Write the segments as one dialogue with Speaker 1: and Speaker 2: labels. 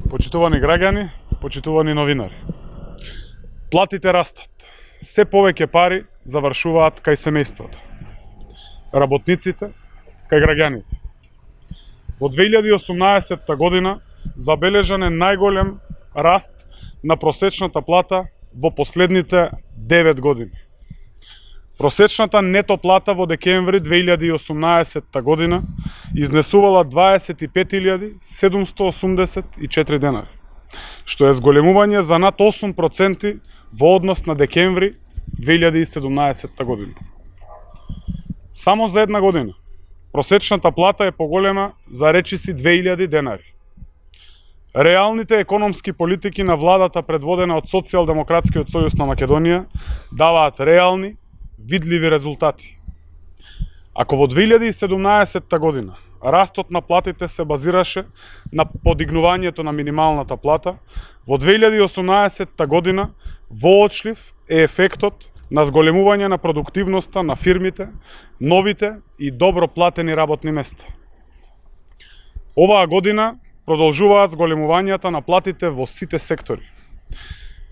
Speaker 1: Почитувани граѓани, почитувани новинари. Платите растат. Се повеќе пари завршуваат кај семејствата, работниците, кај граѓаните. Во 2018 година забележан е најголем раст на просечната плата во последните 9 години. Просечната нето плата во декември 2018 година изнесувала 25.784 денари, што е зголемување за над 8% во однос на декември 2017 година. Само за една година просечната плата е поголема за речиси 2000 денари. Реалните економски политики на владата предводена од Социјалдемократскиот сојуз на Македонија даваат реални, видливи резултати. Ако во 2017 година растот на платите се базираше на подигнувањето на минималната плата, во 2018 година воочлив е ефектот на зголемување на продуктивноста на фирмите, новите и добро платени работни места. Оваа година продолжуваат зголемувањата на платите во сите сектори.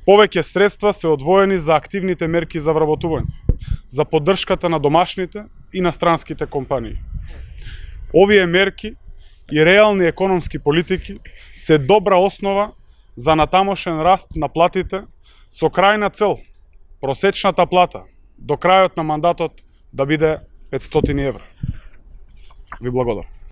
Speaker 1: Повеќе средства се одвоени за активните мерки за вработување, за поддршката на домашните и на странските компании. Овие мерки и реални економски политики се добра основа за натамошен раст на платите со крајна цел просечната плата до крајот на мандатот да биде 500 евра. Ви благодарам.